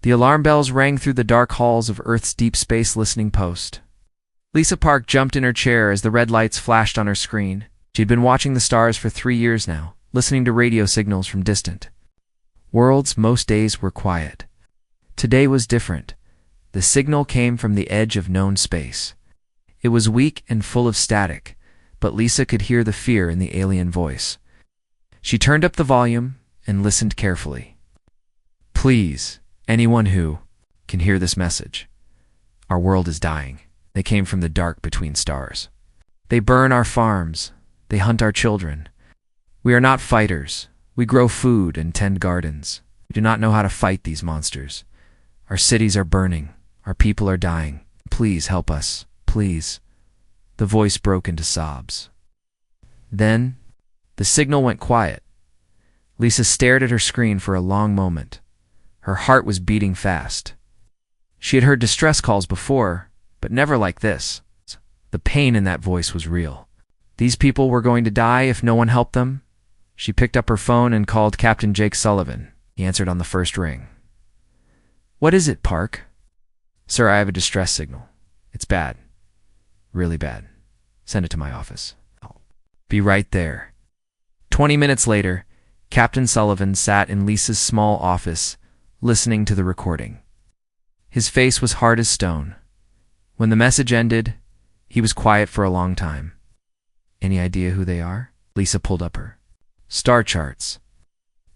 The alarm bells rang through the dark halls of Earth's deep space listening post. Lisa Park jumped in her chair as the red lights flashed on her screen. She'd been watching the stars for 3 years now, listening to radio signals from distant worlds. Most days were quiet. Today was different. The signal came from the edge of known space. It was weak and full of static, but Lisa could hear the fear in the alien voice. She turned up the volume and listened carefully. "Please, anyone who can hear this message. Our world is dying. They came from the dark between stars. They burn our farms. They hunt our children. We are not fighters. We grow food and tend gardens. We do not know how to fight these monsters. Our cities are burning. Our people are dying. Please help us. Please." The voice broke into sobs. Then, the signal went quiet. Lisa stared at her screen for a long moment. Her heart was beating fast. She had heard distress calls before, but never like this. The pain in that voice was real. These people were going to die if no one helped them. She picked up her phone and called Captain Jake Sullivan. He answered on the first ring. "What is it, Park?" "Sir, I have a distress signal. It's bad. Really bad. Send it to my office. I'll be right there." 20 minutes later, Captain Sullivan sat in Lisa's small office, listening to the recording. His face was hard as stone. When the message ended, he was quiet for a long time. "Any idea who they are?" Lisa pulled up her star charts.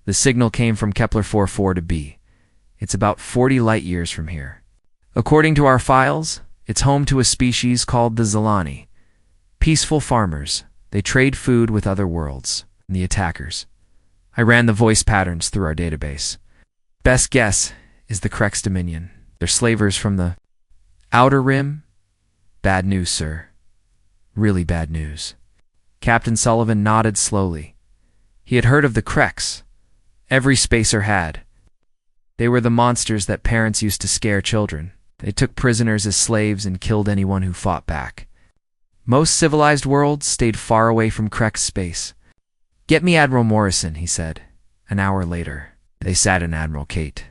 "The signal came from Kepler 44 to B. It's about 40 light years from here. According to our files, it's home to a species called the Zilani. Peaceful farmers. They trade food with other worlds, and the attackers. I ran the voice patterns through our database. Best guess is the Krex Dominion. They're slavers from the Outer Rim. Bad news, sir. Really bad news." Captain Sullivan nodded slowly. He had heard of the Krex. Every spacer had. They were the monsters that parents used to scare children. They took prisoners as slaves and killed anyone who fought back. Most civilized worlds stayed far away from Krex space. "Get me Admiral Morrison," he said. An hour later, they sat in Admiral Kate.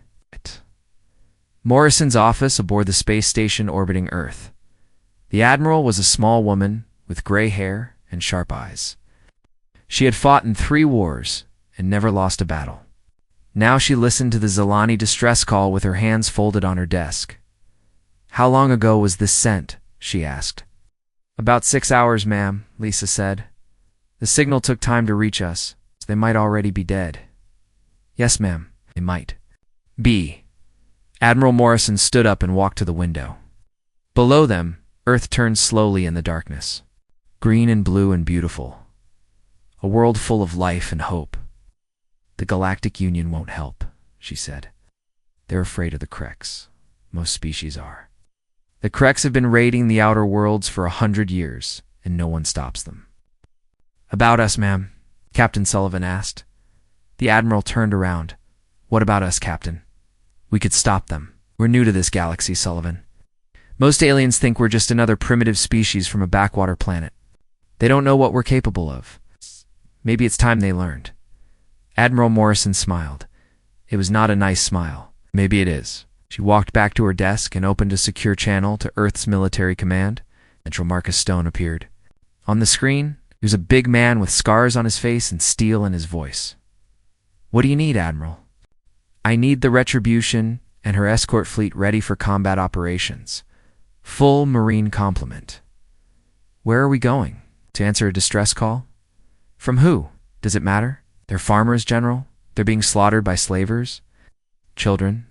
Morrison's office aboard the space station orbiting Earth. The Admiral was a small woman with gray hair and sharp eyes. She had fought in 3 wars and never lost a battle. Now she listened to the Zilani distress call with her hands folded on her desk. "How long ago was this sent?" she asked. "About 6 hours, ma'am," Lisa said. "The signal took time to reach us, so they might already be dead." "Yes, ma'am, they might." B. Admiral Morrison stood up and walked to the window. Below them, Earth turned slowly in the darkness. Green and blue and beautiful. A world full of life and hope. "The Galactic Union won't help," she said. "They're afraid of the Krex. Most species are. The Krex have been raiding the outer worlds for 100 years, and no one stops them." "About us, ma'am?" Captain Sullivan asked. The Admiral turned around. "What about us, Captain?" "We could stop them. We're new to this galaxy, Sullivan. Most aliens think we're just another primitive species from a backwater planet. They don't know what we're capable of. Maybe it's time they learned." Admiral Morrison smiled. It was not a nice smile. "Maybe it is." She walked back to her desk and opened a secure channel to Earth's military command. Central Marcus Stone appeared. On the screen, he was a big man with scars on his face and steel in his voice. "What do you need, Admiral?" "I need the Retribution and her escort fleet ready for combat operations. Full Marine complement." "Where are we going? To answer a distress call?" "From who? Does it matter? They're farmers, General. They're being slaughtered by slavers. Children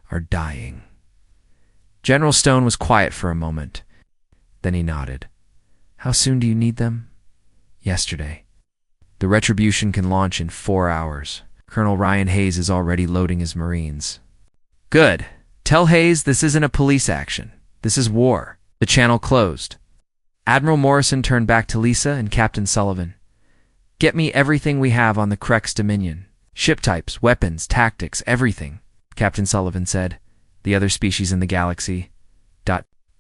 are dying." General Stone was quiet for a moment. Then he nodded. "How soon do you need them?" "Yesterday. The Retribution can launch in 4 hours. Colonel Ryan Hayes is already loading his Marines." "Good. Tell Hayes this isn't a police action. This is war." The channel closed. Admiral Morrison turned back to Lisa and Captain Sullivan. "Get me everything we have on the Krex Dominion. Ship types, weapons, tactics, everything," Captain Sullivan said. "The other species in the galaxy.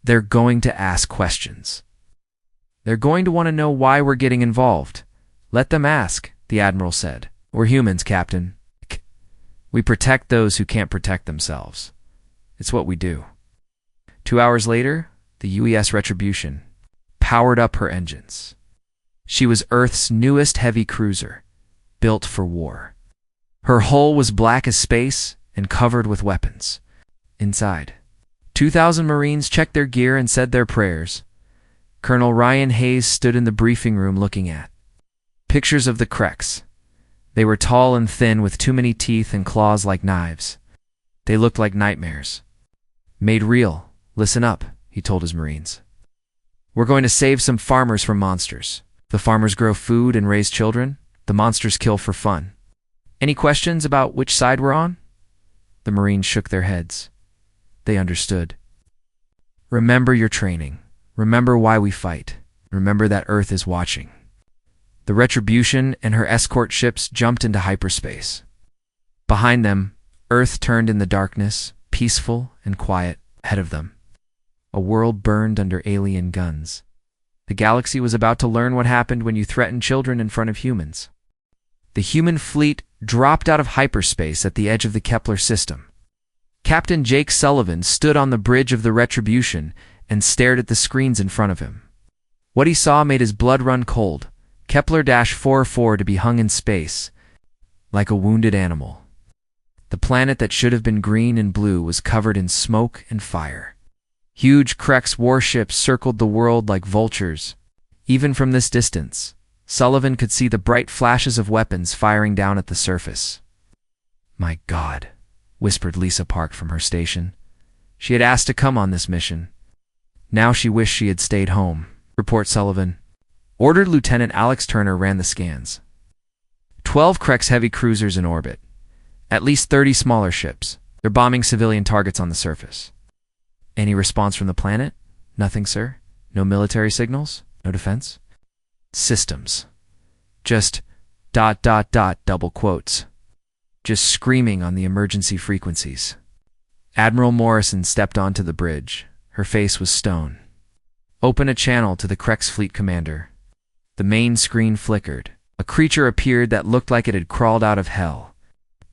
They're going to ask questions. They're going to want to know why we're getting involved. Let them ask," the Admiral said. "We're humans, Captain. We protect those who can't protect themselves. It's what we do. 2 hours later, the UES Retribution powered up her engines. She was Earth's newest heavy cruiser, built for war. Her hull was black as space and covered with weapons. Inside, 2,000 Marines checked their gear and said their prayers. Colonel Ryan Hayes stood in the briefing room looking at pictures of the Kreks. They were tall and thin with too many teeth and claws like knives. They looked like nightmares. Made real. Listen up, he told his Marines. We're going to save some farmers from monsters. The farmers grow food and raise children. The monsters kill for fun. Any questions about which side we're on? The Marines shook their heads. They understood. Remember your training. Remember why we fight. Remember that Earth is watching. The Retribution and her escort ships jumped into hyperspace. Behind them, Earth turned in the darkness, peaceful and quiet. Ahead of them, a world burned under alien guns. The galaxy was about to learn what happened when you threaten children in front of humans. The human fleet dropped out of hyperspace at the edge of the Kepler system. Captain Jake Sullivan stood on the bridge of the Retribution and stared at the screens in front of him. What he saw made his blood run cold. Kepler-44 to be hung in space, like a wounded animal. The planet that should have been green and blue was covered in smoke and fire. Huge Kreks warships circled the world like vultures. Even from this distance, Sullivan could see the bright flashes of weapons firing down at the surface. My God, whispered Lisa Park from her station. She had asked to come on this mission. Now she wished she had stayed home. Report Sullivan. Ordered Lieutenant Alex Turner ran the scans. 12 Kreks heavy cruisers in orbit. At least 30 smaller ships. They're bombing civilian targets on the surface. Any response from the planet? Nothing, sir. No military signals? No defense? Systems. Just ... double quotes. Just screaming on the emergency frequencies. Admiral Morrison stepped onto the bridge. Her face was stone. Open a channel to the Kreks fleet commander. The main screen flickered. A creature appeared that looked like it had crawled out of hell.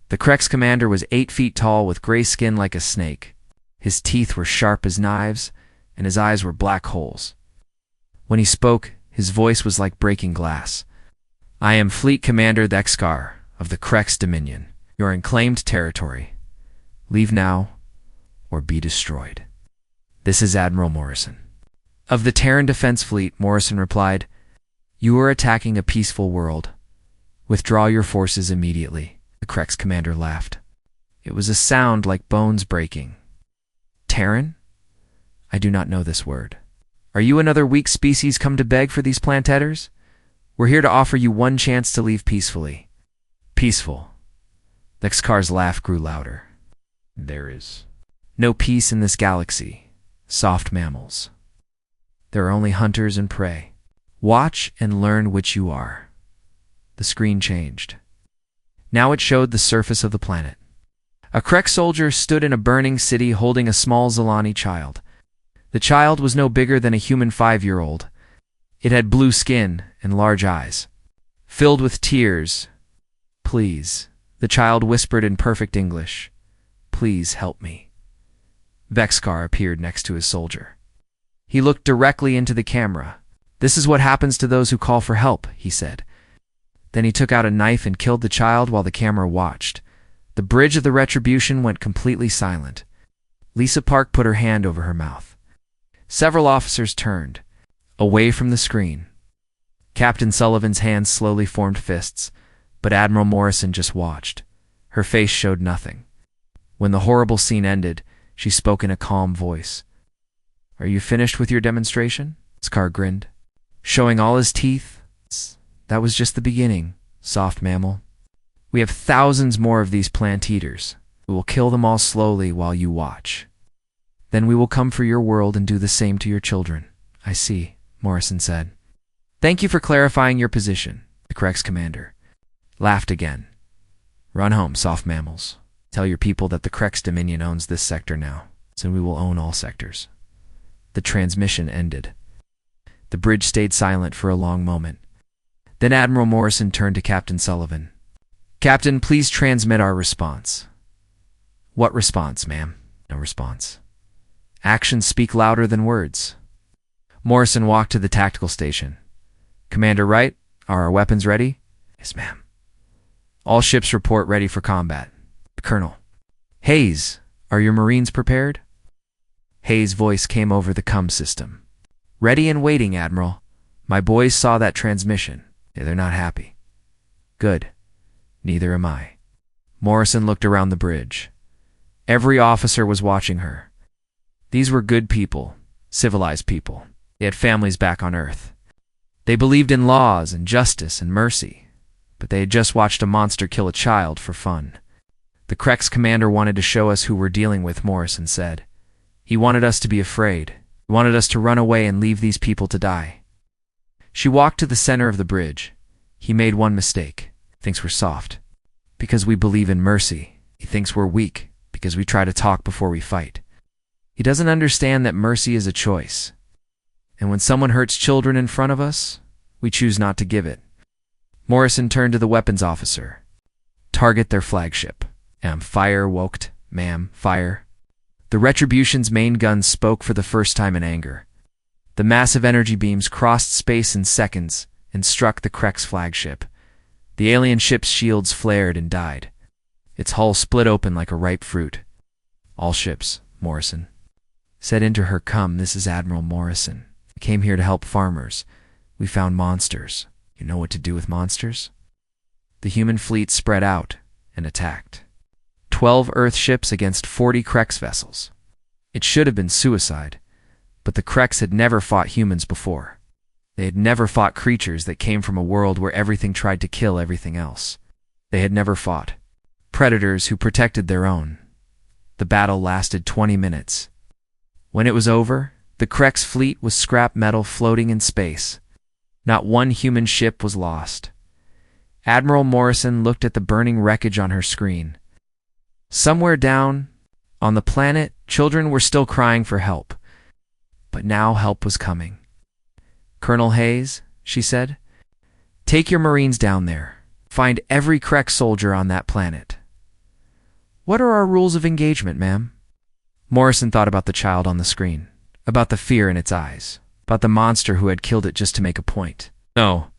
The Kreks commander was 8 feet tall with gray skin like a snake. His teeth were sharp as knives, and his eyes were black holes. When he spoke, his voice was like breaking glass. I am Fleet Commander Thexkar of the Kreks Dominion. You're in claimed territory. Leave now, or be destroyed. This is Admiral Morrison. Of the Terran Defense Fleet, Morrison replied, You are attacking a peaceful world. Withdraw your forces immediately. The Kreks commander laughed. It was a sound like bones breaking. Terran? I do not know this word. Are you another weak species come to beg for these plantetters? We're here to offer you one chance to leave peacefully. Peaceful. Thexkar's laugh grew louder. There is no peace in this galaxy. Soft mammals. There are only hunters and prey. Watch and learn which you are. The screen changed. Now it showed the surface of the planet. A Krek soldier stood in a burning city holding a small Zilani child. The child was no bigger than a human 5-year-old. It had blue skin and large eyes, filled with tears. Please, the child whispered in perfect English. Please help me. Thexkar appeared next to his soldier. He looked directly into the camera. This is what happens to those who call for help, he said. Then he took out a knife and killed the child while the camera watched. The bridge of the Retribution went completely silent. Lisa Park put her hand over her mouth. Several officers turned, away from the screen. Captain Sullivan's hands slowly formed fists, but Admiral Morrison just watched. Her face showed nothing. When the horrible scene ended, she spoke in a calm voice. Are you finished with your demonstration? Scar grinned, showing all his teeth. That was just the beginning, soft mammal. We have thousands more of these plant eaters. We will kill them all slowly while you watch. Then we will come for your world and do the same to your children. I see, Morrison said. Thank you for clarifying your position, the Kreks commander laughed again. Run home, soft mammals. Tell your people that the Kreks Dominion owns this sector now, so we will own all sectors. The transmission ended. The bridge stayed silent for a long moment. Then Admiral Morrison turned to Captain Sullivan. Captain, please transmit our response. What response, ma'am? No response. Actions speak louder than words. Morrison walked to the tactical station. Commander Wright, are our weapons ready? Yes, ma'am. All ships report ready for combat. Colonel. Hayes, are your Marines prepared? Hayes' voice came over the comm system. Ready and waiting, Admiral. My boys saw that transmission. They're not happy. Good. Neither am I. Morrison looked around the bridge. Every officer was watching her. These were good people, civilized people. They had families back on Earth. They believed in laws and justice and mercy, but they had just watched a monster kill a child for fun. The Krex commander wanted to show us who we're dealing with, Morrison said. He wanted us to be afraid. He wanted us to run away and leave these people to die. She walked to the center of the bridge. He made one mistake. He thinks we're soft. Because we believe in mercy. He thinks we're weak because we try to talk before we fight. He doesn't understand that mercy is a choice. And when someone hurts children in front of us, we choose not to give it. Morrison turned to the weapons officer. Target their flagship. Fire, woked. Ma'am, fire. The Retribution's main guns spoke for the first time in anger. The massive energy beams crossed space in seconds and struck the Krex flagship. The alien ship's shields flared and died. Its hull split open like a ripe fruit. All ships, Morrison said into her, come, this is Admiral Morrison. I came here to help farmers. We found monsters. You know what to do with monsters? The human fleet spread out and attacked. 12 Earth ships against 40 Krex vessels. It should have been suicide, but the Krex had never fought humans before. They had never fought creatures that came from a world where everything tried to kill everything else. They had never fought predators who protected their own. The battle lasted 20 minutes. When it was over, the Krex fleet was scrap metal floating in space. Not one human ship was lost. Admiral Morrison looked at the burning wreckage on her screen. Somewhere down on the planet, children were still crying for help. But now help was coming. Colonel Hayes, she said, take your Marines down there. Find every Krex soldier on that planet. What are our rules of engagement, ma'am? Morrison thought about the child on the screen, about the fear in its eyes, about the monster who had killed it just to make a point. No.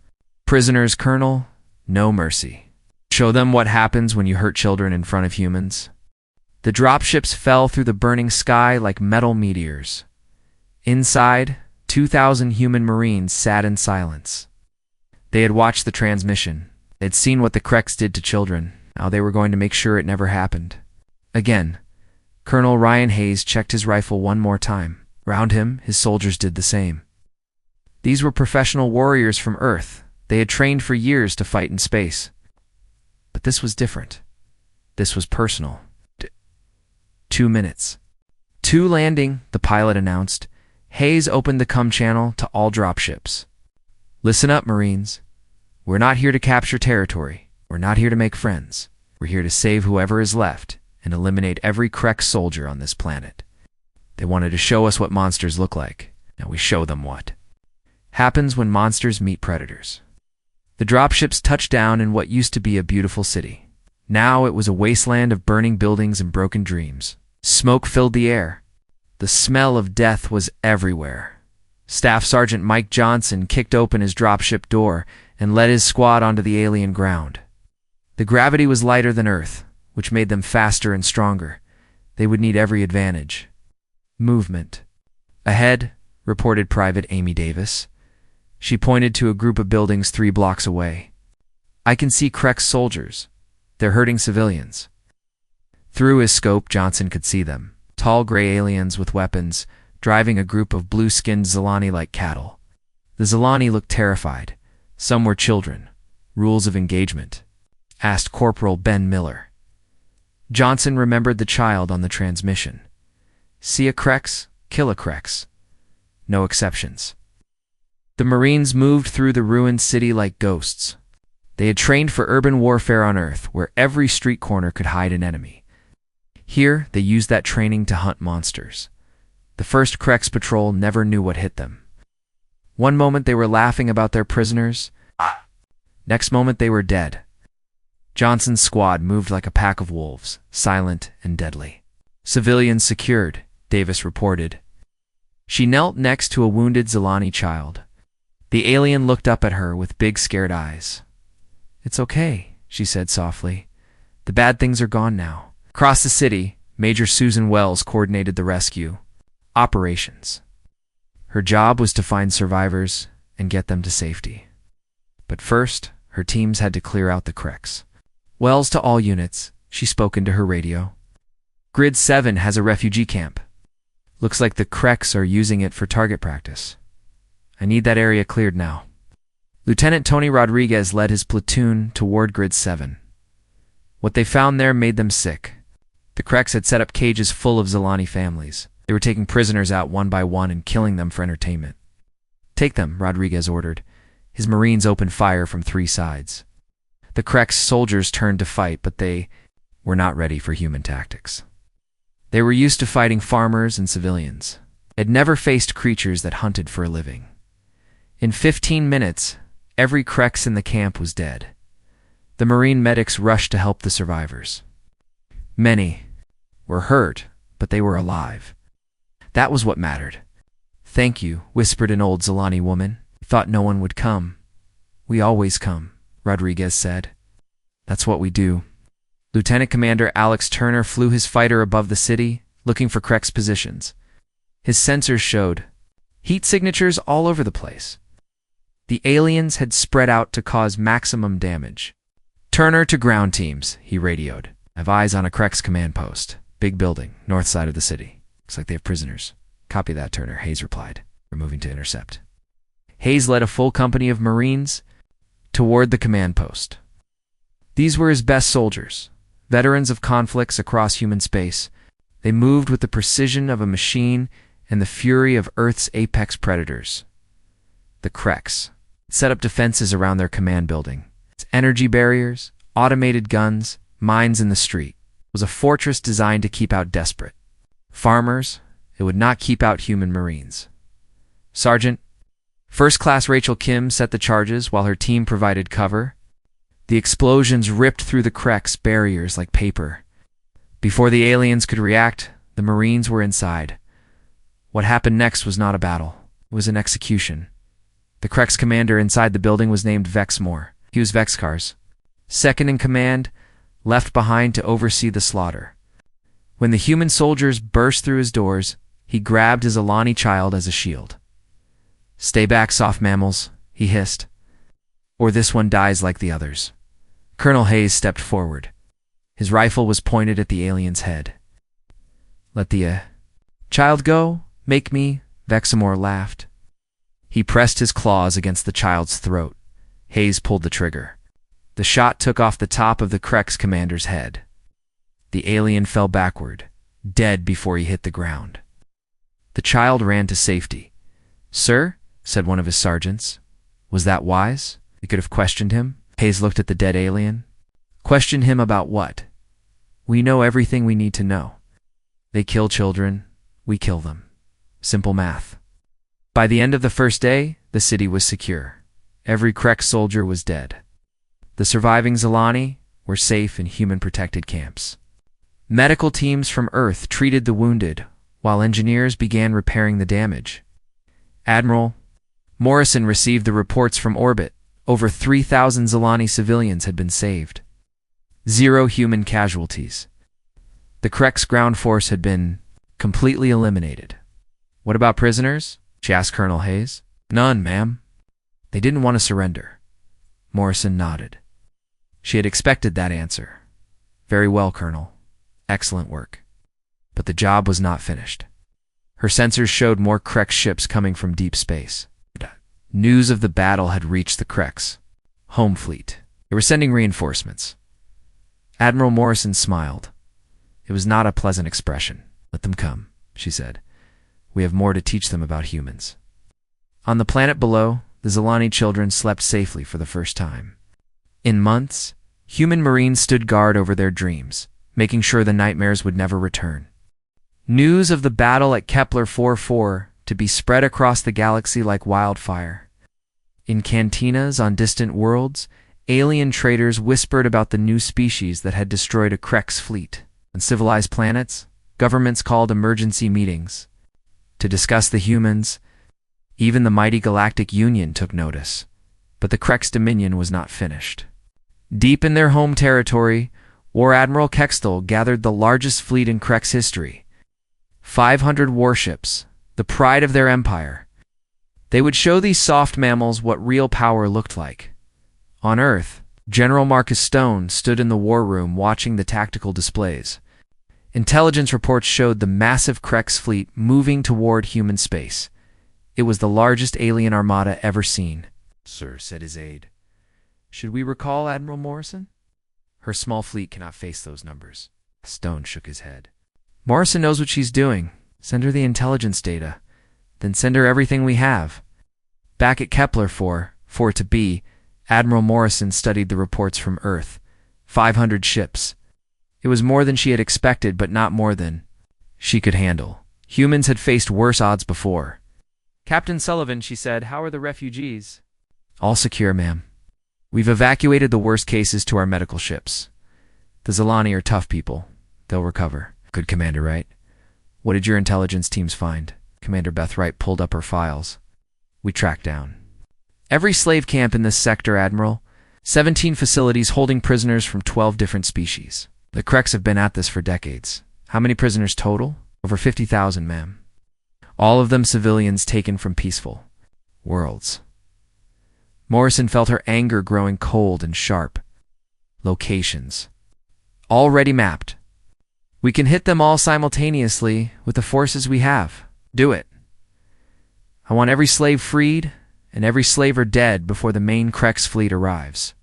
Prisoners, Colonel, no mercy. Show them what happens when you hurt children in front of humans. The dropships fell through the burning sky like metal meteors. Inside, 2,000 human Marines sat in silence. They had watched the transmission. They had seen what the Krex did to children. Now they were going to make sure it never happened. Again, Colonel Ryan Hayes checked his rifle one more time. Round him, his soldiers did the same. These were professional warriors from Earth. They had trained for years to fight in space. But this was different. This was personal. 2 minutes. 2 landing, the pilot announced. Hayes opened the comm channel to all dropships. Listen up, Marines. We're not here to capture territory. We're not here to make friends. We're here to save whoever is left and eliminate every Krex soldier on this planet. They wanted to show us what monsters look like. Now we show them what happens when monsters meet predators. The dropships touched down in what used to be a beautiful city. Now it was a wasteland of burning buildings and broken dreams. Smoke filled the air. The smell of death was everywhere. Staff Sergeant Mike Johnson kicked open his dropship door and led his squad onto the alien ground. The gravity was lighter than Earth, which made them faster and stronger. They would need every advantage. Movement. Ahead, reported Private Amy Davis. She pointed to a group of buildings 3 blocks away. I can see Krex soldiers. They're hurting civilians. Through his scope, Johnson could see them. Tall gray aliens with weapons, driving a group of blue-skinned Zilani like cattle. The Zilani looked terrified. Some were children. Rules of engagement, asked Corporal Ben Miller. Johnson remembered the child on the transmission. See a Krex, kill a Krex. No exceptions. The Marines moved through the ruined city like ghosts. They had trained for urban warfare on Earth, where every street corner could hide an enemy. Here, they used that training to hunt monsters. The first Krex patrol never knew what hit them. One moment they were laughing about their prisoners. Next moment they were dead. Johnson's squad moved like a pack of wolves, silent and deadly. Civilians secured, Davis reported. She knelt next to a wounded Zilani child. The alien looked up at her with big scared eyes. "It's okay," she said softly. "The bad things are gone now." Across the city, Major Susan Wells coordinated the rescue operations. Her job was to find survivors and get them to safety. But first, her teams had to clear out the Kreks. "Wells to all units," she spoke into her radio. "Grid 7 has a refugee camp. Looks like the Kreks are using it for target practice. I need that area cleared now." Lieutenant Tony Rodriguez led his platoon toward Grid 7. What they found there made them sick. The Kreks had set up cages full of Zilani families. They were taking prisoners out one by one and killing them for entertainment. "Take them," Rodriguez ordered. His Marines opened fire from 3 sides. The Kreks soldiers turned to fight, but they were not ready for human tactics. They were used to fighting farmers and civilians. They had never faced creatures that hunted for a living. In 15 minutes, every Kreks in the camp was dead. The Marine medics rushed to help the survivors. Many were hurt, but they were alive. That was what mattered. "Thank you," whispered an old Zilani woman. "Thought no one would come." "We always come," Rodriguez said. "That's what we do." Lieutenant Commander Alex Turner flew his fighter above the city, looking for Kreks positions. His sensors showed heat signatures all over the place. The aliens had spread out to cause maximum damage. "Turner to ground teams," he radioed. "I have eyes on a Kreks command post. Big building, north side of the city. Looks like they have prisoners." "Copy that, Turner," Hayes replied. "We're moving to intercept." Hayes led a full company of Marines toward the command post. These were his best soldiers, veterans of conflicts across human space. They moved with the precision of a machine and the fury of Earth's apex predators. The Kreks set up defenses around their command building. Its energy barriers, automated guns, mines in the street. It was a fortress designed to keep out desperate farmers. It would not keep out human Marines. Sergeant First Class Rachel Kim set the charges while her team provided cover. The explosions ripped through the Kreks' barriers like paper. Before the aliens could react, the Marines were inside. What happened next was not a battle. It was an execution. The Kreks commander inside the building was named Vexmore. He was Vexcar's second in command, left behind to oversee the slaughter. When the human soldiers burst through his doors, he grabbed his Zilani child as a shield. "Stay back, soft mammals," he hissed, "or this one dies like the others." Colonel Hayes stepped forward. His rifle was pointed at the alien's head. "Let the child go? Make me?" Vexamore laughed. He pressed his claws against the child's throat. Hayes pulled the trigger. The shot took off the top of the Kreks commander's head. The alien fell backward, dead before he hit the ground. The child ran to safety. "Sir," said one of his sergeants, "was that wise?" We could have questioned him. Hayes looked at the dead alien. "Question him about what?" "We know everything we need to know. They kill children, we kill them. Simple math." By the end of the first day, the city was secure. Every Krek soldier was dead. The surviving Zilani were safe in human-protected camps. Medical teams from Earth treated the wounded, while engineers began repairing the damage. Admiral Morrison received the reports from orbit. Over 3,000 Zilani civilians had been saved. 0 human casualties. The Kreks ground force had been completely eliminated. "What about prisoners?" she asked Colonel Hayes. "None, ma'am. They didn't want to surrender." Morrison nodded. She had expected that answer. "Very well, Colonel. Excellent work." But the job was not finished. Her sensors showed more Krek ships coming from deep space. News of the battle had reached the Kreks' home fleet. They were sending reinforcements. Admiral Morrison smiled. It was not a pleasant expression. "Let them come," she said. "We have more to teach them about humans." On the planet below, the Zilani children slept safely for the first time. In months, human Marines stood guard over their dreams, making sure the nightmares would never return. News of the battle at Kepler 4-4 to be spread across the galaxy like wildfire. In cantinas on distant worlds, alien traders whispered about the new species that had destroyed a Kreks fleet. On civilized planets, Governments called emergency meetings to discuss the humans. Even the mighty Galactic Union took notice. But the Krek's dominion was not finished. Deep in their home territory, War Admiral Kextel gathered the largest fleet in Krek's history. 500 warships, the pride of their empire. They would show these soft mammals what real power looked like. On Earth, General Marcus Stone stood in the war room watching the tactical displays. Intelligence reports showed the massive Krek's fleet moving toward human space. It was the largest alien armada ever seen. "Sir," said his aide, "should we recall Admiral Morrison?" "Her small fleet cannot face those numbers." Stone shook his head. "Morrison knows what she's doing. Send her the intelligence data. Then send her everything we have." Back at Kepler 4 to B, Admiral Morrison studied the reports from Earth. 500 ships. It was more than she had expected, but not more than she could handle. Humans had faced worse odds before. "Captain Sullivan," she said, "how are the refugees?" "All secure, ma'am. We've evacuated the worst cases to our medical ships. The Zilani are tough people. They'll recover." "Good, Commander Wright. What did your intelligence teams find?" Commander Beth Wright pulled up her files. "We tracked down every slave camp in this sector, Admiral. 17 facilities holding prisoners from 12 different species. The Kreks have been at this for decades. How many prisoners total? Over 50,000, ma'am. All of them civilians taken from peaceful worlds." Morrison felt her anger growing cold and sharp. "Locations. Already mapped. We can hit them all simultaneously with the forces we have. Do it. I want every slave freed and every slaver dead before the main Krek's fleet arrives."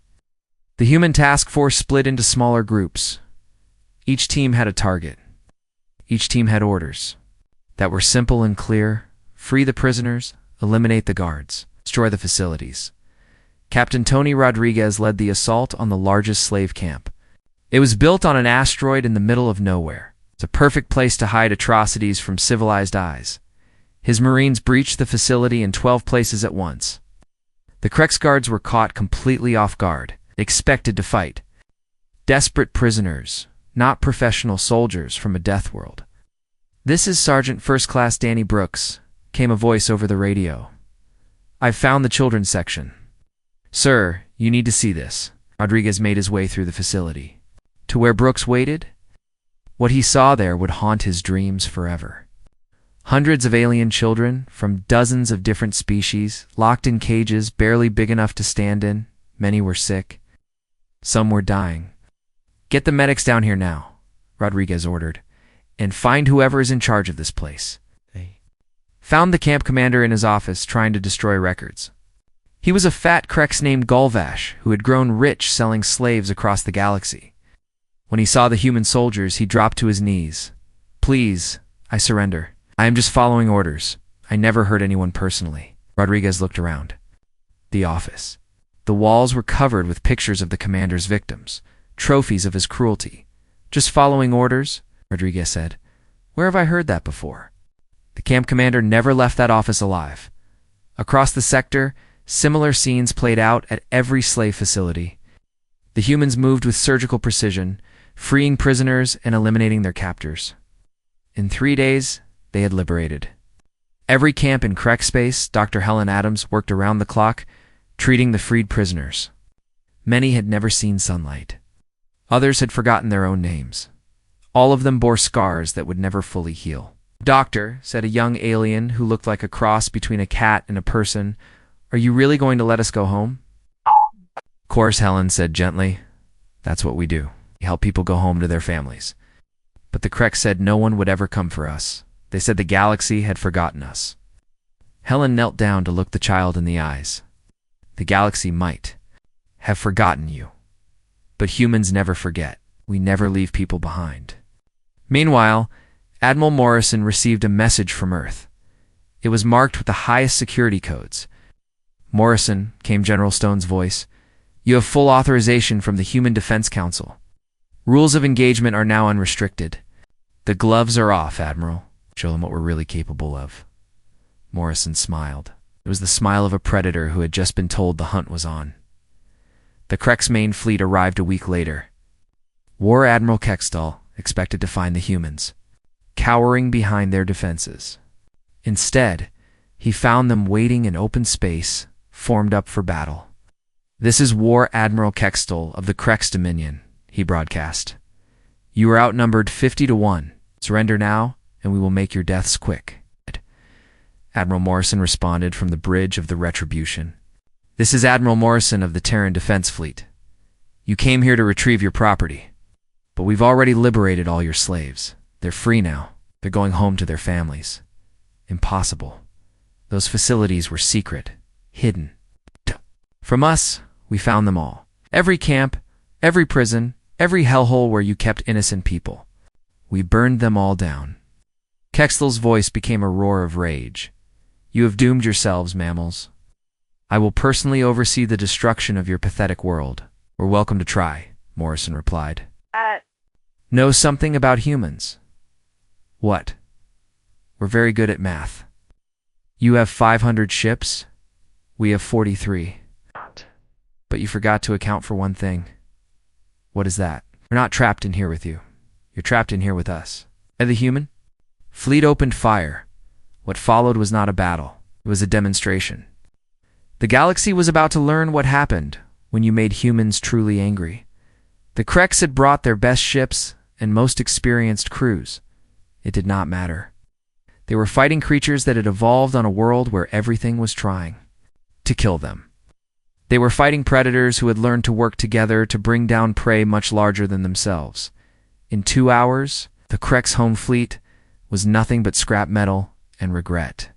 The human task force split into smaller groups. Each team had a target. Each team had orders that were simple and clear. Free the prisoners, eliminate the guards, destroy the facilities. Captain Tony Rodriguez led the assault on the largest slave camp. It was built on an asteroid in the middle of nowhere. It's a perfect place to hide atrocities from civilized eyes. His Marines breached the facility in 12 places at once. The Krek's guards were caught completely off guard, expected to fight. Desperate prisoners, not professional soldiers from a death world. "This is Sergeant First Class Danny Brooks," came a voice over the radio. "I've found the children's section." "Sir, you need to see this." Rodriguez made his way through the facility. To where Brooks waited, what he saw there would haunt his dreams forever. Hundreds of alien children from dozens of different species, locked in cages barely big enough to stand in. Many were sick. Some were dying. "Get the medics down here now," Rodriguez ordered, "and find whoever is in charge of this place." They found the camp commander in his office trying to destroy records. He was a fat Krex named Gulvash who had grown rich selling slaves across the galaxy. When he saw the human soldiers, he dropped to his knees. "Please, I surrender. I am just following orders. I never hurt anyone personally." Rodriguez looked around. The office. The walls were covered with pictures of the commander's victims, trophies of his cruelty. "Just following orders?" Rodriguez said. "Where have I heard that before?" The camp commander never left that office alive. Across the sector, similar scenes played out at every slave facility. The humans moved with surgical precision, freeing prisoners and eliminating their captors. In 3 days, they had liberated every camp in Krek space. Dr. Helen Adams worked around the clock, treating the freed prisoners. Many had never seen sunlight. Others had forgotten their own names. All of them bore scars that would never fully heal. "Doctor," said a young alien who looked like a cross between a cat and a person, "are you really going to let us go home?" "Of course," Helen said gently. "That's what we do. We help people go home to their families." But the Krek said no one would ever come for us. They said the galaxy had forgotten us. Helen knelt down to look the child in the eyes. "The galaxy might have forgotten you, but humans never forget. We never leave people behind." Meanwhile, Admiral Morrison received a message from Earth. It was marked with the highest security codes. "Morrison," came General Stone's voice, "you have full authorization from the Human Defense Council. Rules of engagement are now unrestricted. The gloves are off, Admiral. Show them what we're really capable of." Morrison smiled. It was the smile of a predator who had just been told the hunt was on. The Krek's main fleet arrived a week later. War Admiral Kextal expected to find the humans. cowering behind their defenses. Instead, he found them waiting in open space, formed up for battle. "This is War Admiral Kextel of the Krex Dominion," he broadcast. "You are outnumbered 50 to 1. Surrender now, and we will make your deaths quick." Admiral Morrison responded from the bridge of the Retribution. "This is Admiral Morrison of the Terran Defense Fleet. You came here to retrieve your property, but we've already liberated all your slaves. They're free now. They're going home to their families." Impossible. Those facilities were secret, hidden. From us, we found them all. Every camp, every prison, every hellhole where you kept innocent people. We burned them all down. Kextel's voice became a roar of rage. "You have doomed yourselves, mammals. I will personally oversee the destruction of your pathetic world." "We're welcome to try," Morrison replied. "Know something about humans?" "What?" "We're very good at math. You have 500 ships. We have 43. But you forgot to account for one thing." "What is that?" "We're not trapped in here with you. You're trapped in here with us." "And the human?" Fleet opened fire. What followed was not a battle. It was a demonstration. The galaxy was about to learn what happened when you made humans truly angry. The Krex had brought their best ships and most experienced crews. It did not matter. They were fighting creatures that had evolved on a world where everything was trying to kill them. They were fighting predators who had learned to work together to bring down prey much larger than themselves. In 2 hours, the Krex home fleet was nothing but scrap metal and regret.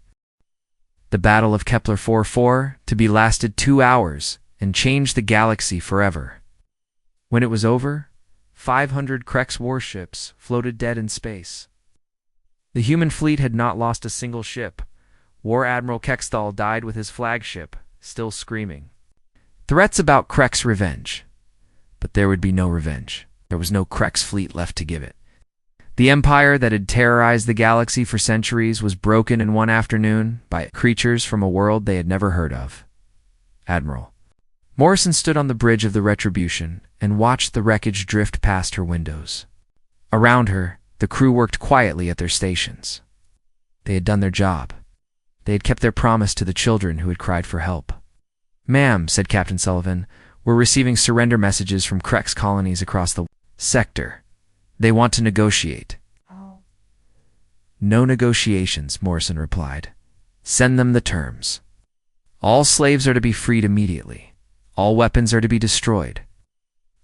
The Battle of Kepler 4-4 to be lasted 2 hours and changed the galaxy forever. When it was over, 500 Krex warships floated dead in space. The human fleet had not lost a single ship. War Admiral Kextel died with his flagship, still screaming. Threats about Krex revenge. But there would be no revenge. There was no Krex fleet left to give it. The empire that had terrorized the galaxy for centuries was broken in one afternoon by creatures from a world they had never heard of. Admiral. Morrison stood on the bridge of the Retribution and watched the wreckage drift past her windows. Around her, the crew worked quietly at their stations. They had done their job. They had kept their promise to the children who had cried for help. "Ma'am," said Captain Sullivan, "we're receiving surrender messages from Krex colonies across the sector. They want to negotiate." "No negotiations," Morrison replied. "Send them the terms. All slaves are to be freed immediately. All weapons are to be destroyed.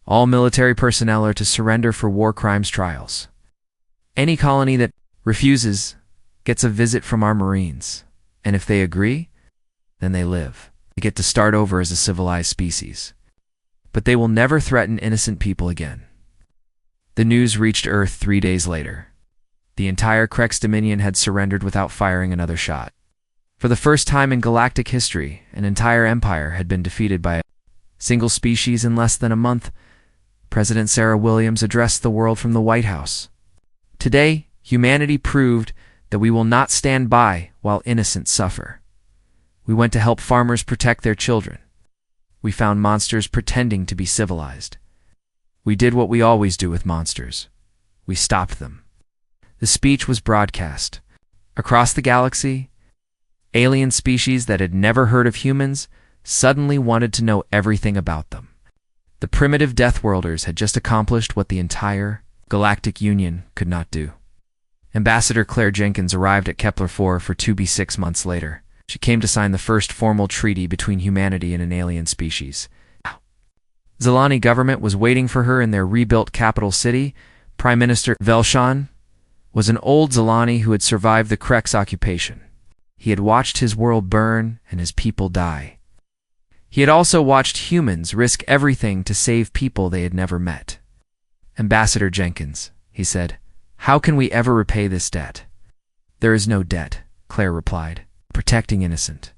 All military personnel are to surrender for war crimes trials. Any colony that refuses gets a visit from our Marines, and if they agree, then they live. They get to start over as a civilized species. But they will never threaten innocent people again." The news reached Earth 3 days later. The entire Krex Dominion had surrendered without firing another shot. For the first time in galactic history, an entire empire had been defeated by a single species in less than a month. President Sarah Williams addressed the world from the White House. "Today, humanity proved that we will not stand by while innocents suffer. We went to help farmers protect their children. We found monsters pretending to be civilized. We did what we always do with monsters. We stopped them." The speech was broadcast. Across the galaxy, alien species that had never heard of humans suddenly wanted to know everything about them. The primitive Deathworlders had just accomplished what the entire Galactic Union could not do. Ambassador Claire Jenkins arrived at Kepler 4 for 2B6 months later. She came to sign the first formal treaty between humanity and an alien species. Zalani government was waiting for her in their rebuilt capital city. Prime Minister Velshan was an old Zalani who had survived the Krex occupation. He had watched his world burn and his people die. He had also watched humans risk everything to save people they had never met. "Ambassador Jenkins," he said, "how can we ever repay this debt?" "There is no debt," Claire replied. "Protecting innocent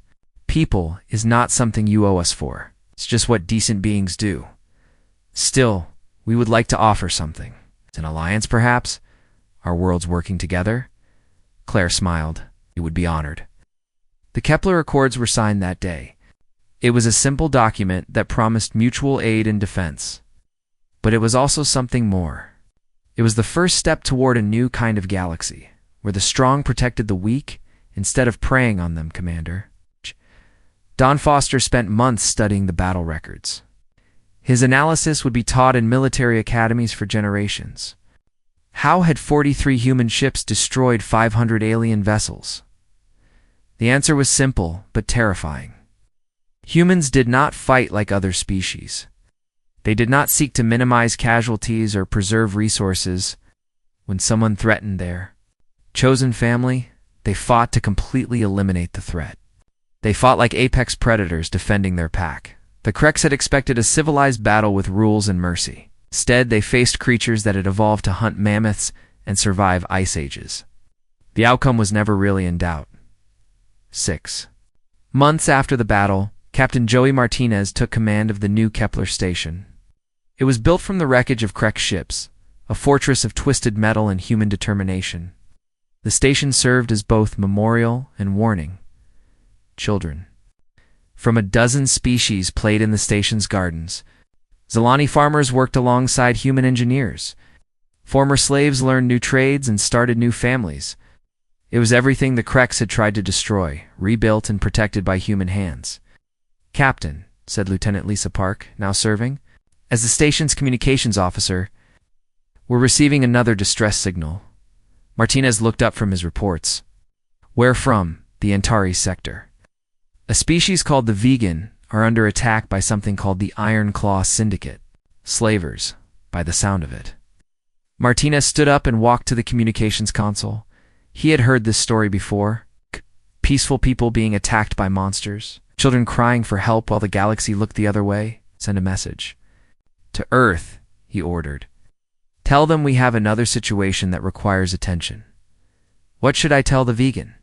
people is not something you owe us for. It's just what decent beings do. Still, we would like to offer something. An alliance, perhaps? Our worlds working together?" Claire smiled. "You would be honored." The Kepler Accords were signed that day. It was a simple document that promised mutual aid and defense. But it was also something more. It was the first step toward a new kind of galaxy, where the strong protected the weak instead of preying on them, Commander. Don Foster spent months studying the battle records. His analysis would be taught in military academies for generations. How had 43 human ships destroyed 500 alien vessels? The answer was simple, but terrifying. Humans did not fight like other species. They did not seek to minimize casualties or preserve resources. When someone threatened their chosen family, they fought to completely eliminate the threat. They fought like apex predators defending their pack. The Kreks had expected a civilized battle with rules and mercy. Instead, they faced creatures that had evolved to hunt mammoths and survive ice ages. The outcome was never really in doubt. 6 months after the battle, Captain Joey Martinez took command of the new Kepler station. It was built from the wreckage of Krek ships, a fortress of twisted metal and human determination. The station served as both memorial and warning. Children from a dozen species played in the station's gardens. Zilani farmers worked alongside human engineers. Former slaves learned new trades and started new families. It was everything the Kreks had tried to destroy, rebuilt and protected by human hands. "Captain," said Lieutenant Lisa Park, now serving as the station's communications officer, "we're receiving another distress signal." Martinez looked up from his reports. "Where from?" "The Antares sector. A species called the Vegan are under attack by something called the Iron Claw Syndicate. Slavers, by the sound of it." Martinez stood up and walked to the communications console. He had heard this story before. Peaceful people being attacked by monsters. Children crying for help while the galaxy looked the other way. "Send a message." "To Earth," he ordered. "Tell them we have another situation that requires attention." "What should I tell the Vegan?"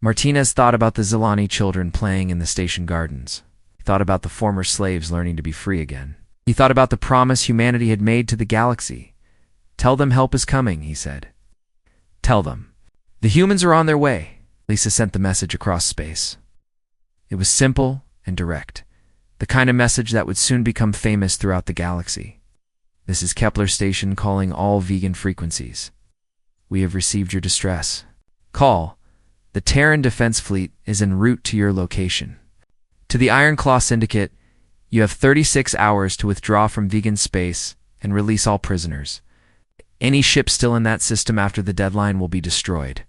Martinez thought about the Zilani children playing in the station gardens. He thought about the former slaves learning to be free again. He thought about the promise humanity had made to the galaxy. "Tell them help is coming," he said. "Tell them. The humans are on their way." Lisa sent the message across space. It was simple and direct, the kind of message that would soon become famous throughout the galaxy. "This is Kepler Station calling all Vegan frequencies. We have received your distress. Call. The Terran Defense Fleet is en route to your location. To the Iron Claw Syndicate, you have 36 hours to withdraw from Vegan space and release all prisoners. Any ship still in that system after the deadline will be destroyed.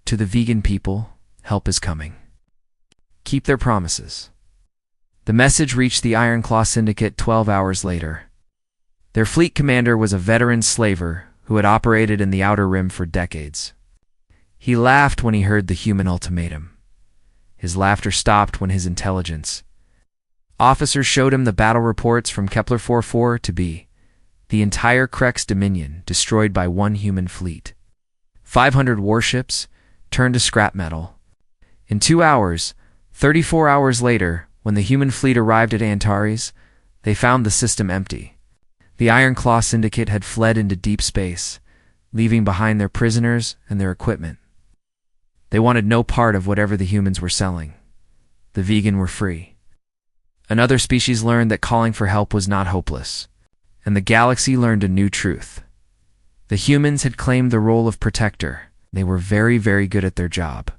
To the Vegan people, help is coming. Keep their promises." The message reached the Iron Claw Syndicate 12 hours later. Their fleet commander was a veteran slaver who had operated in the Outer Rim for decades. He laughed when he heard the human ultimatum. His laughter stopped when his intelligence. Officers showed him the battle reports from Kepler 44 to be the entire Krek's dominion destroyed by one human fleet. 500 warships turned to scrap metal. In 2 hours, 34 hours later, when the human fleet arrived at Antares, they found the system empty. The Iron Claw Syndicate had fled into deep space, leaving behind their prisoners and their equipment. They wanted no part of whatever the humans were selling. The Vegan were free. Another species learned that calling for help was not hopeless, and the galaxy learned a new truth. The humans had claimed the role of protector. They were very, very good at their job.